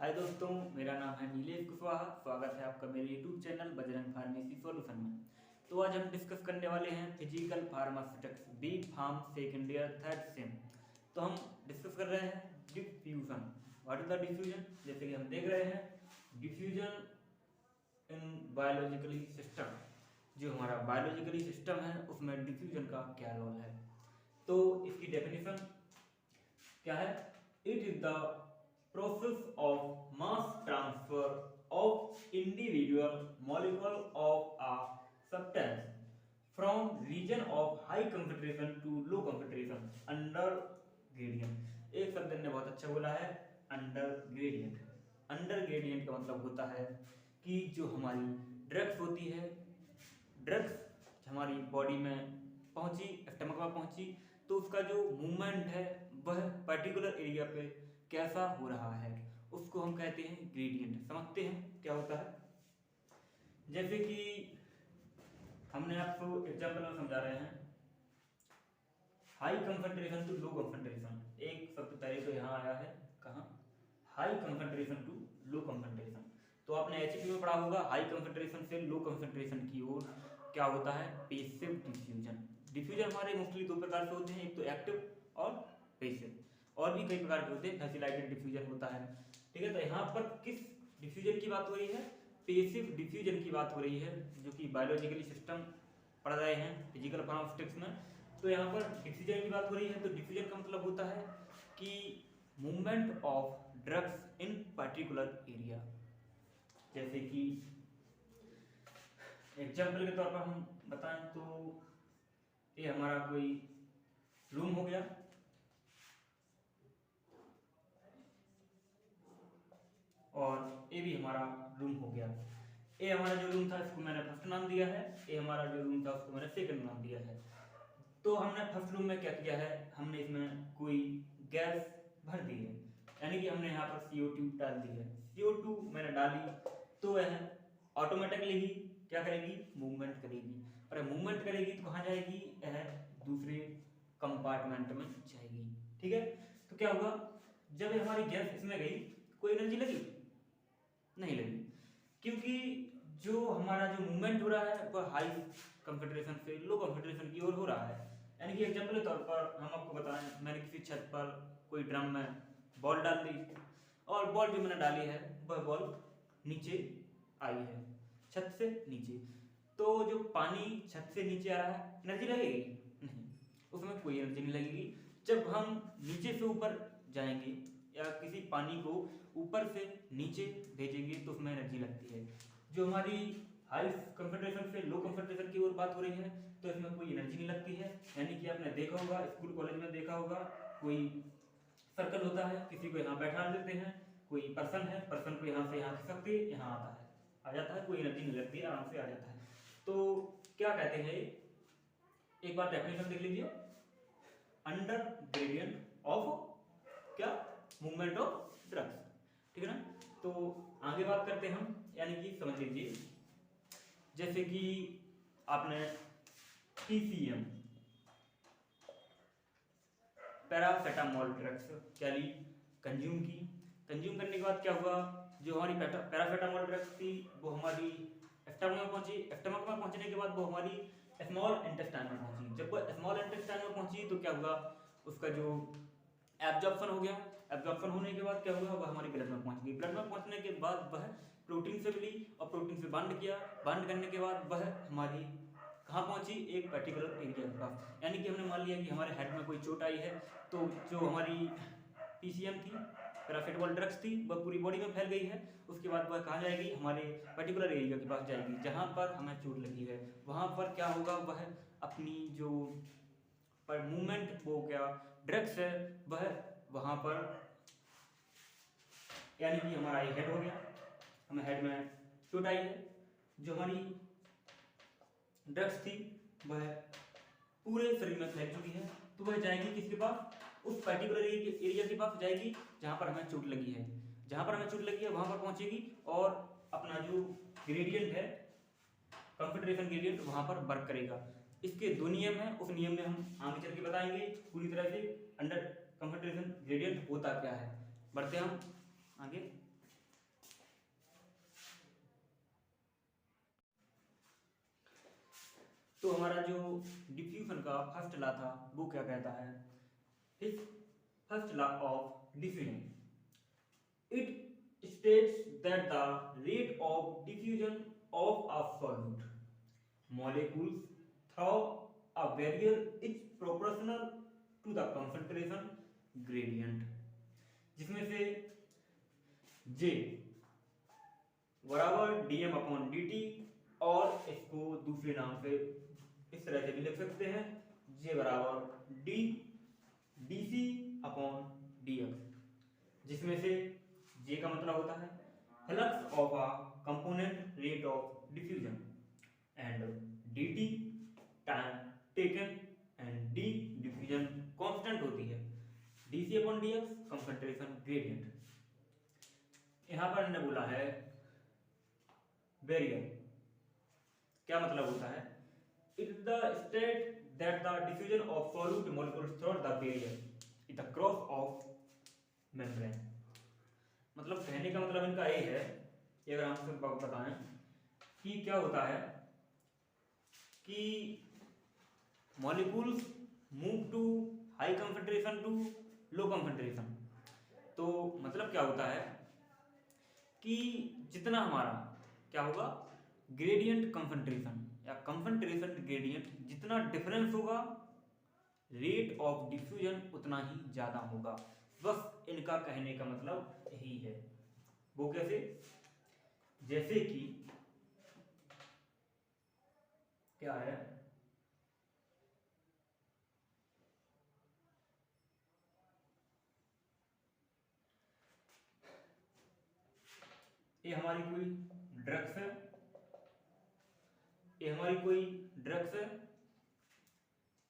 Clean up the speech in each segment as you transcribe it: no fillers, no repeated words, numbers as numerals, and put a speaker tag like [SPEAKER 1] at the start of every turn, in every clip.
[SPEAKER 1] हाय दोस्तों, मेरा नाम है नीलेश कुशवाहा। स्वागत है आपका मेरे YouTube channel Bajrang pharmacy solution में। तो आज हम डिस्कस करने वाले हैं physical pharmaceutics B pharm second year third sem. तो हम डिस्कस कर रहे हैं diffusion. What is the diffusion? जैसे कि हम देख रहे हैं डिफ्यूजन इन बायोलॉजिकली सिस्टम। जो हमारा बायोलॉजिकली सिस्टम है उसमें डिफ्यूजन का क्या रोल है। तो इसकी डेफिनेशन क्या है? It is the process of mass transfer of individual molecule of a substance from region of high concentration to low concentration under gradient. एक शब्द ने बहुत अच्छा बोला है, अंडर ग्रेडियंट। अंडर ग्रेडियंट का मतलब होता है कि जो हमारी ड्रग्स होती है, ड्रग्स हमारी बॉडी में पहुंची, स्टमक में पहुंची, तो उसका जो मूवमेंट है वह पर्टिकुलर एरिया पे कैसा हो रहा है उसको हम कहते हैं ग्रेडियंट। समझते हैं क्या होता है? जैसे कि हमने आपको एग्जाम्पल में समझा रहे हैं, high concentration to low concentration. एक शब्द पहले तो यहाँ आया है, कहाँ? High concentration to low concentration. तो आपने एचपी में पढ़ा होगा, हाई कंसंट्रेशन से लो कंसंट्रेशन की ओर क्या होता है? Passive diffusion. डिफ्यूजन हमारे मोस्टली दो प्रकार से होते हैं, एक तो एक्टिव और पेसिव। और भी कई प्रकार के होते हैं, फैसिलाइटेड डिफ्यूजन होता है। ठीक है, तो यहाँ पर किस डिफ्यूजन की बात हो रही है? पेसिव डिफ्यूजन की बात हो रही है, जो कि बायोलॉजिकली सिस्टम पढ़ रहे हैं फिजिकल फार्मास्यूटिक्स में। तो यहाँ पर डिफ्यूजन की बात हो रही है, तो डिफ्यूजन का मतलब होता है कि movement of drugs in particular area. जैसे कि एग्जाम्पल के तौर पर हम बताएं तो ये हमारा कोई रूम हो गया, और ये भी हमारा रूम हो गया। ये हमारा जो रूम था इसको मैंने फर्स्ट नाम दिया है, ये हमारा जो रूम था उसको मैंने सेकंड नाम दिया है। तो हमने फर्स्ट रूम में क्या किया है? हमने इसमें कोई गैस भर दी है, यानी कि हमने यहाँ पर CO2 डाल दी है। CO2 मैंने डाली तो वह ऑटोमेटिकली ही क्या करेगी? मूवमेंट करेगी। और मूवमेंट करेगी तो कहाँ जाएगी? यह दूसरे कंपार्टमेंट में जाएगी। ठीक है, तो क्या होगा? जब हमारी गैस इसमें गई, कोई एनर्जी लगी? नहीं लगी, क्योंकि जो हमारा जो मूवमेंट हो रहा है वह हाई कंसंट्रेशन से लो कंसंट्रेशन की ओर हो रहा है। यानी कि एग्जाम्पल के तौर पर हम आपको बताएं, मैंने किसी छत पर कोई ड्रम में बॉल डाल दी, और बॉल जो मैंने डाली है वह बॉल नीचे आई है, छत से नीचे। तो जो पानी छत से नीचे आ रहा है, एनर्जी लगेगी? नहीं, उसमें कोई एनर्जी नहीं लगेगी। जब हम नीचे से ऊपर जाएंगे या किसी पानी को ऊपर से नीचे भेजेंगे तो उसमें एनर्जी लगती है। जो हमारी हाई कंसंट्रेशन से लो कंसंट्रेशन की ओर बात हो रही है तो इसमें कोई एनर्जी नहीं लगती है। यानी कि आपने देखा होगा, स्कूल कॉलेज में देखा होगा, कोई सर्कल होता है, किसी को यहाँ बैठा देते हैं, कोई पर्सन है, पर्सन को यहाँ से यहाँ खिसकते यहाँ आता है, आ जाता है, कोई एनर्जी नहीं लगती है, आराम से आ जाता है। तो क्या कहते हैं? एक बार डेफिनेशन देख लीजिए, अंडर ग्रेडियंट ऑफ क्या? Movement of drugs. ठीक है ना? तो आगे बात करते हैं हम, यानी कि समझ लीजिए, जैसे कि आपने PCM पैरासेटामोल ड्रग्स क्या ली? कंज्यूम की। कंज्यूम करने के बाद क्या हुआ? जो हमारी पैरासेटामोल ड्रग्स थी वो हमारी स्टमक में पहुंची। स्टमक में पहुंचने के बाद वो हमारी स्मॉल इंटेस्टाइन में पहुंची। जब वो स्मॉल इंटेस्टाइन में पहुंची तो क्या हुआ? उसका जो एब्जॉर्प्शन हो गया। एब्जॉर्प्शन होने के बाद क्या हुआ? वह हमारी ब्लड में पहुंच गई। ब्लड में पहुंचने के बाद वह प्रोटीन से मिली और प्रोटीन से बाइंड किया। बाइंड करने के बाद वह हमारी कहाँ पहुंची? एक पर्टिकुलर एरिया के पास। यानी कि हमने मान लिया कि हमारे हेड में कोई चोट आई है, तो जो हमारी PCM थी, पैरासिटामोल ड्रग्स थी, वह पूरी बॉडी में फैल गई है। उसके बाद वह कहाँ जाएगी? हमारे पर्टिकुलर एरिया के पास जाएगी जहाँ पर हमें चोट लगी है। वहाँ पर क्या होगा? वह अपनी जो पर मूवमेंट, वो क्या ड्रग्स है, वह वहाँ पर, यानी कि हमारा ये हेड हो गया, हमें हेड में चोट आई है। जो हमारी ड्रग्स थी वह पूरे शरीर में फैल चुकी है, तो वह जाएगी किसके पास? उस पर्टिकुलर एरिया के पास जाएगी जहां पर हमें चोट लगी है। जहां पर हमें चोट लगी है वहां पर पहुंचेगी और अपना जो ग्रेडियंट है, कंसंट्रेशन ग्रेडियंट, वहां पर वर्क करेगा। इसके दो नियम है, उस नियम में हम आगे चल के बताएंगे पूरी तरह से अंडर कंसंट्रेशन ग्रेडियंट होता क्या है। बढ़ते हम आगे। तो हमारा जो डिफ्यूजन का फर्स्ट लॉ था वो क्या कहता है, इस first law of diffusion, it states that the rate of diffusion of a solute molecules through a barrier is proportional to the concentration gradient, जिसमें से J बराबर dm अपॉन dt, और इसको दूसरे नाम से इस तरह से भी लिख सकते हैं, J बराबर d dc अपॉन dx, जिसमें से J का मतलब होता है flux of a component rate of diffusion and dt time taken and d diffusion constant होती है, dc upon dx concentration gradient. यहां पर हमने बोला है बैरियर, क्या मतलब होता है, it is the state that the diffusion of solute molecules through the barrier is the cross of membrane. मतलब कहने का मतलब इनका ये है, अगर हम आपको बताएं कि क्या होता है कि molecules move to high concentration to low concentration, तो मतलब क्या होता है कि जितना हमारा क्या होगा ग्रेडियंट कंसंट्रेशन या कंसंट्रेशन ग्रेडियंट जितना डिफरेंस होगा रेट ऑफ डिफ्यूजन उतना ही ज्यादा होगा। बस इनका कहने का मतलब यही है। वो कैसे, जैसे कि क्या है, ये हमारी कोई ड्रग्स है, ये हमारी कोई ड्रग्स है,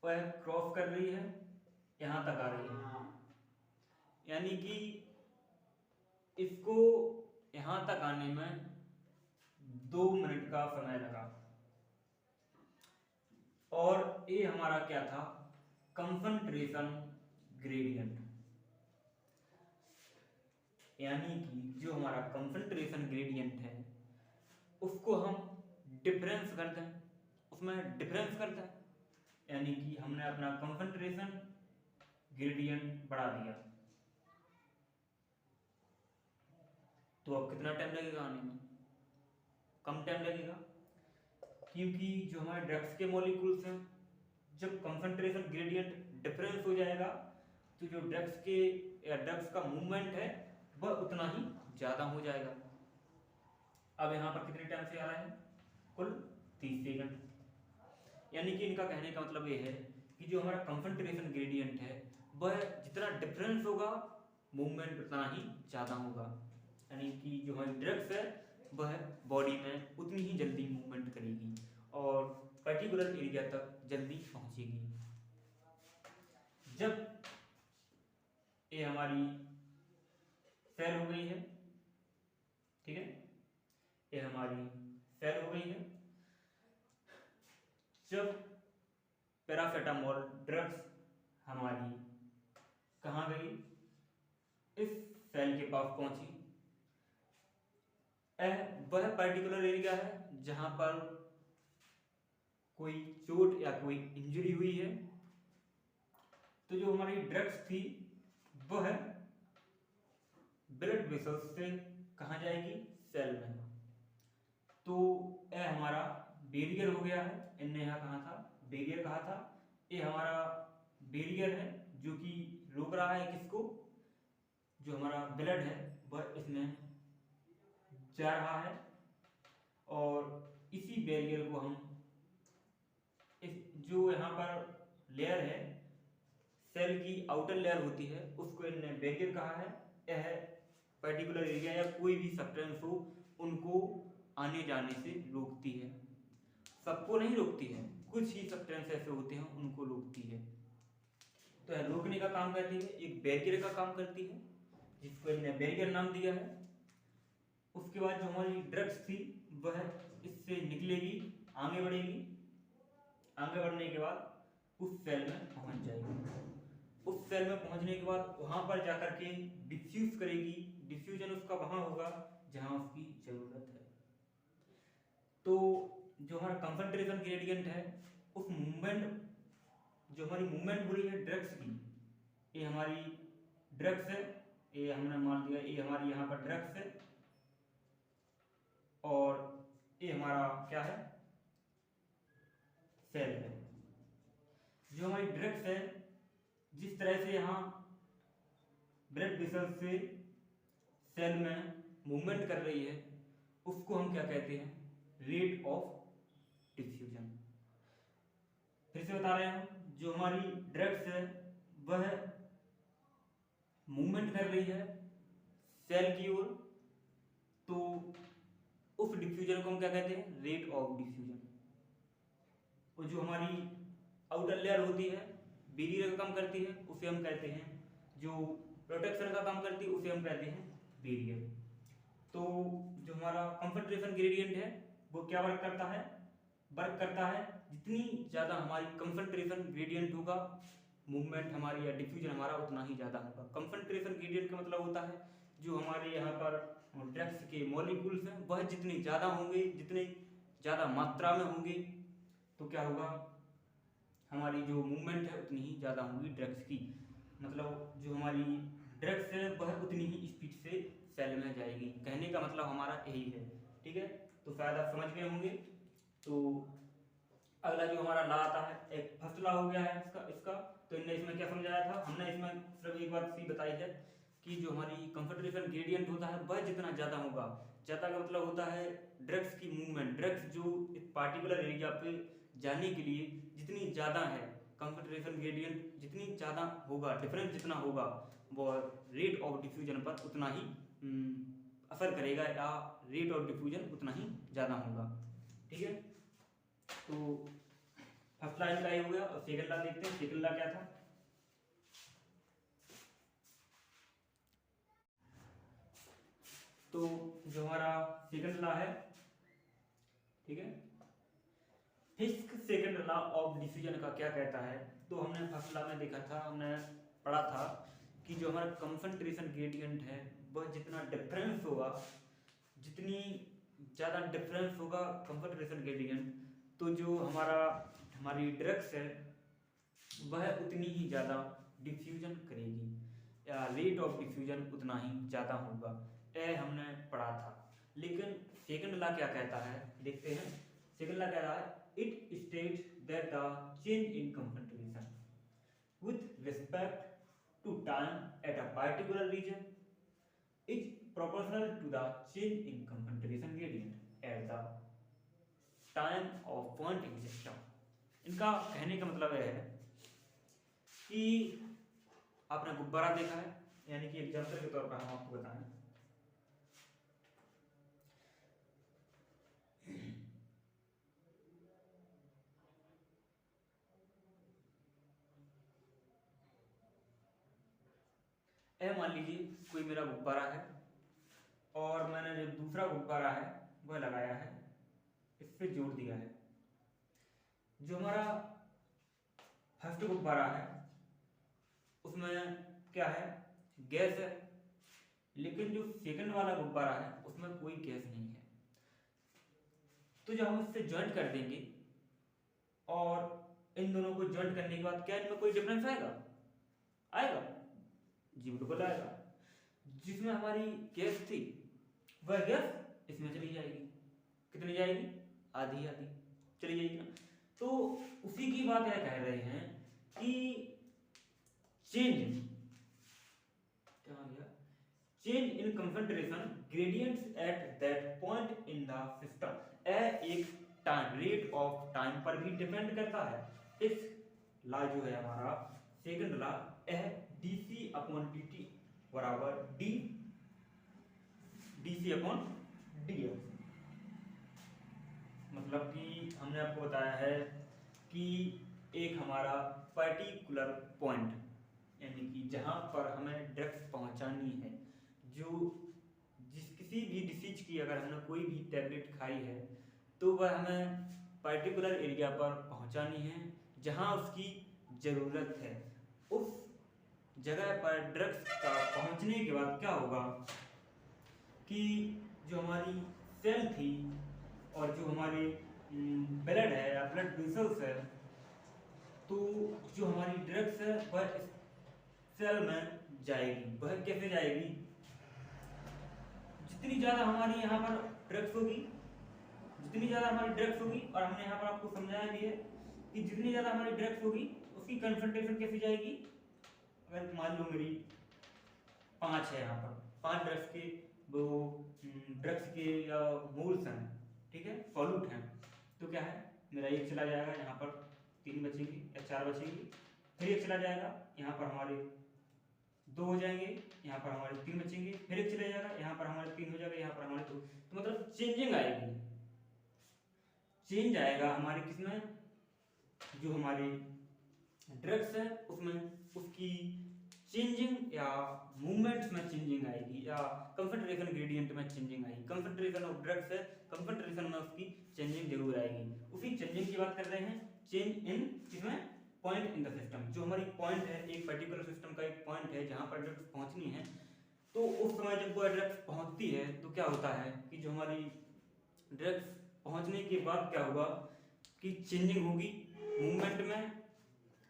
[SPEAKER 1] वह क्रॉस कर रही है, यहां तक आ रही है, यानी कि इसको यहां तक आने में 2 मिनट का समय लगा, और ये हमारा क्या था कंसंट्रेशन ग्रेडियंट, यानी कि जो हमारा कंसंट्रेशन ग्रेडियंट है उसको हम डिफरेंस करते हैं, उसमें डिफरेंस करते हैं, यानी कि हमने अपना कंसंट्रेशन ग्रेडियंट बढ़ा दिया। तो अब कितना टाइम लगेगा आने में, कम टाइम लगेगा, क्योंकि जो हमारे ड्रग्स के मॉलिक्यूल्स हैं जब कंसंट्रेशन ग्रेडियंट डिफरेंस हो जाएगा तो जो ड्रग्स के या ड्रग्स का मूवमेंट है वह उतना ही ज़्यादा हो जाएगा। अब यहाँ पर कितने टाइम से आ रहा है, कुल 30 सेकंड, यानी कि इनका कहने का मतलब ये है कि जो हमारा कंसंट्रेशन ग्रेडियंट है वह जितना डिफरेंस होगा मूवमेंट उतना ही ज़्यादा होगा, यानी कि जो हमारी ड्रग्स है वह बॉडी में उतनी ही जल्दी मूवमेंट करेगी और पर्टिकुलर एरिया तक जल्दी पहुंचेगी। जब ये हमारी सेल हो गई है, ठीक है, ये हमारी सेल हो गई है, जब पैरासिटामोल ड्रग्स हमारी कहाँ गई, इस सेल के पास पहुंची, वह पर्टिकुलर एरिया है जहां पर कोई चोट या कोई इंजरी हुई है, तो जो हमारी ड्रग्स थी वह ब्लड वेसल्स से कहाँ जाएगी, सेल में। तो यह हमारा बैरियर हो गया है, इनने यहाँ कहा था बैरियर कहा था, ये हमारा बैरियर है जो कि रोक रहा है किसको, जो हमारा ब्लड है वह इसमें जा रहा है, और इसी बैरियर को हम इस जो यहाँ पर लेयर है सेल की आउटर लेयर होती है उसको इन्होंने बैरियर कहा है। यह पर्टिकुलर एरिया या कोई भी सब्सटेंस हो उनको आने जाने से रोकती है, सबको नहीं रोकती है, कुछ ही सब्सटेंस ऐसे होते हैं उनको रोकती है। तो यह रोकने का काम करती है, एक बैरियर का काम करती है जिसको इन्होंने बैरियर नाम दिया है। उसके बाद जो हमारी ड्रग्स थी वह इससे निकलेगी, आगे बढ़ेगी, आगे बढ़ने के बाद उस सेल में पहुंच जाएगी, उस सेल में पहुंचने के बाद वहां पर जाकर के डिफ्यूज करेगी, डिफ्यूजन उसका वहां होगा जहां उसकी जरूरत है। तो जो हमारा कंसंट्रेशन ग्रेडियंट है उस मूवमेंट, जो हमारी मूवमेंट हो रही है ड्रग्स की, ये हमारी ड्रग्स है, ये हमने मान लिया ये हमारी यहाँ पर ड्रग्स है, और ये हमारा क्या है, सेल है। जो हमारी ड्रग्स है, जिस तरह से यहाँ ब्लड वेसल से सेल में मूवमेंट कर रही है, उसको हम क्या कहते हैं, रेट ऑफ डिफ्यूजन। फिर से बता रहे हैं, जो हमारी ड्रग्स है वह मूवमेंट कर रही है सेल की ओर, तो उस डिफ्यूजन को हम क्या कहते हैं, रेट ऑफ डिफ्यूजन। और जो हमारी आउटर लेयर होती है, बैरियर का काम करती है, उसे हम कहते हैं, जो प्रोटेक्शन का काम करती है उसे हम कहते हैं बैरियर। तो जो हमारा कंसंट्रेशन ग्रेडियंट है वो क्या वर्क करता है, जितनी ज़्यादा हमारी कंसंट्रेशन ग्रेडियंट होगा, मूवमेंट हमारी या डिफ्यूजन हमारा उतना ही ज़्यादा होगा। कंसंट्रेशन ग्रेडियंट का मतलब होता है जो हमारे यहाँ पर ड्रग्स के मॉलिक्यूल्स हैं वह जितनी ज़्यादा होंगे, जितनी ज़्यादा मात्रा में होंगे, तो क्या होगा, हमारी जो मूवमेंट है उतनी ही ज़्यादा होगी ड्रग्स की। मतलब जो हमारी ड्रग्स है वह उतनी ही स्पीड से सेल में जाएगी। कहने का मतलब हमारा यही है, ठीक है। तो शायद आप समझ गए होंगे। तो अगला जो हमारा ला आता है, एक फर्स्ट ला हो गया है इसका। तो इनने इसमें क्या समझाया था, हमने इसमें सिर्फ एक बात सी बताई है कि जो हमारी कंसंट्रेशन ग्रेडियंट होता है वह जितना ज़्यादा होगा, ज़्यादा का मतलब होता है ड्रग्स की मूवमेंट, ड्रग्स जो एक पार्टिकुलर एरिया पे जाने के लिए जितनी ज़्यादा है, कंसंट्रेशन ग्रेडियंट जितनी ज़्यादा होगा, डिफरेंस जितना होगा, वो रेट ऑफ डिफ्यूजन पर उतना ही असर करेगा, या रेट ऑफ डिफ्यूजन उतना ही ज़्यादा होगा, ठीक है। तो फर्स्ट ला इनका हो गया, और सेकंड ला देखते हैं। सेकंड ला क्या था, तो जो हमारा सेकंड ला है, ठीक है, fifth second law of diffusion का क्या कहता है। तो हमने फर्स्ट लॉ में देखा था, हमने पढ़ा था कि जो हमारा कंसंट्रेशन ग्रेडियंट है वह जितना डिफरेंस होगा, जितनी ज़्यादा डिफरेंस होगा कंसंट्रेशन ग्रेडियंट, तो जो हमारी ड्रग्स है वह उतनी ही ज़्यादा डिफ्यूजन करेगी, या रेट ऑफ डिफ्यूजन उतना ही ज़्यादा होगा। यह हमने पढ़ा था। लेकिन सेकंड लॉ क्या कहता है, देखते हैं। सेकंड लॉ कह रहा है, it states that the change in concentration with respect to time at a particular region is proportional to the change in concentration gradient at the time of point existence। इनका कहने का मतलब यह है कि आपने गुब्बारा देखा है, यानी कि एग्जाम्पल के तौर पर हम आपको बताएं, मान लीजिए कोई मेरा गुब्बारा है, और मैंने जो दूसरा गुब्बारा है वह लगाया है, इस पे जोड़ दिया है। जो हमारा फर्स्ट गुब्बारा है उसमें क्या है, गैस है, लेकिन जो सेकंड वाला गुब्बारा है उसमें कोई गैस नहीं है। तो जब हम इससे ज्वाइंट कर देंगे, और इन दोनों को ज्वाइंट करने के बाद क्या इनमें कोई डिफरेंस आएगा? जी बिल्कुल आएगा। जिसमें हमारी गैस थी वह गैस इसमें चली जाएगी। कितनी जाएगी? आधी चली जाएगी ना। तो उसी की बात यह कह रहे हैं कि change in concentration gradients at that point in the system एक टाइम, रेट ऑफ टाइम पर भी डिपेंड करता है। इस लॉ जो है हमारा second law dc upon dt बराबर dc अपॉन dx। मतलब कि हमने आपको बताया है कि एक हमारा पर्टिकुलर पॉइंट, यानी कि जहाँ पर हमें ड्रग्स पहुँचानी है, जो किसी भी डिसीज की अगर हमने कोई भी टैबलेट खाई है तो वह हमें पर्टिकुलर एरिया पर पहुँचानी है जहाँ उसकी ज़रूरत है। उस जगह पर ड्रग्स का पहुँचने के बाद क्या होगा कि जो हमारी सेल थी और जो हमारे ब्लड है या ब्लड वेसल्स है तो जो हमारी ड्रग्स है वह सेल में जाएगी। वह कैसे जाएगी? जितनी ज़्यादा हमारी यहाँ पर ड्रग्स होगी, जितनी ज़्यादा हमारी ड्रग्स होगी, और हमने यहाँ पर आपको समझाया भी है कि जितनी ज़्यादा हमारी ड्रग्स होगी उसकी कंसंट्रेशन कैसी जाएगी। अगर मान लो मेरी 5 है, यहाँ पर 5 ड्रग्स के वो ड्रग्स के या मोल्स हैं, ठीक है, सॉल्यूट हैं, तो क्या है, मेरा एक चला जाएगा, यहाँ पर 3 बचेंगे या 4 बचेंगे, फिर एक चला जाएगा, यहाँ पर हमारे 2 हो जाएंगे, यहाँ पर हमारे 3 बचेंगे, फिर एक चला जाएगा, यहाँ पर हमारे 3 हो जाएगा, यहाँ पर हमारे 2। तो मतलब चेंजिंग आएगी, चेंज आएगा हमारे किसमें, जो हमारी ड्रग्स है उसमें, उसकी चेंजिंग या मूवमेंट्स में चेंजिंग आएगी, या कंसंट्रेशन ग्रेडियंट में चेंजिंग आएगी। कंसंट्रेशन ऑफ ड्रग्स है, कंसंट्रेशन में उसकी चेंजिंग जरूर आएगी। उसी चेंजिंग की बात कर रहे हैं, चेंज इन किसमें, पॉइंट इन द सिस्टम। जो हमारी पॉइंट है, एक पर्टिकुलर सिस्टम का एक पॉइंट है जहाँ पर ड्रग्स पहुँचनी है, तो उस समय जब वो ड्रग्स पहुँचती है तो क्या होता है कि जो हमारी ड्रग्स पहुँचने के बाद क्या होगा कि चेंजिंग होगी मूवमेंट में,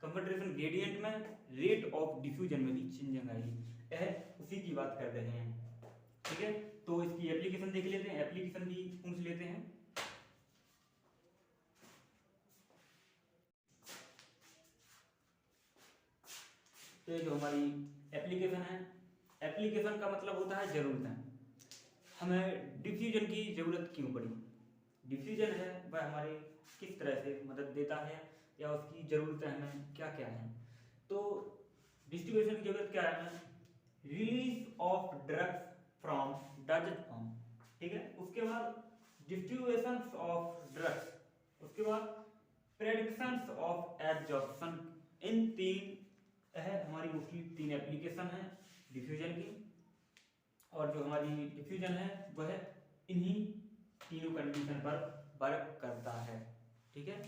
[SPEAKER 1] कंसंट्रेशन ग्रेडियंट में, रेट ऑफ डिफ्यूजन में भी चेंजिंग आएगी। यह उसी की बात कर रहे हैं, ठीक है। तो इसकी एप्लीकेशन देख लेते हैं, एप्लीकेशन भी पूछ लेते हैं। तो ये जो हमारी एप्लीकेशन है, एप्लीकेशन का मतलब होता है जरूरतें। हमें डिफ्यूजन की जरूरत क्यों पड़ी, डिफ्यूजन है वह हमारे किस तरह से मदद देता है, या उसकी ज़रूरतें हमें क्या क्या हैं। तो डिस्ट्रीब्यूशन की जरूरत क्या है हमें, release of drugs from dotted form, ठीक है। उसके बाद डिस्ट्रीब्यूशन ऑफ ड्रग्स, उसके बाद प्रेडिक्शंस ऑफ एब्जॉर्प्शन। इन 3 है हमारी मोस्टली 3 एप्लीकेशन है डिफ्यूजन की, और जो हमारी डिफ्यूजन है वह इन्हीं तीनों कंडीशन पर वर्क करता है, ठीक है।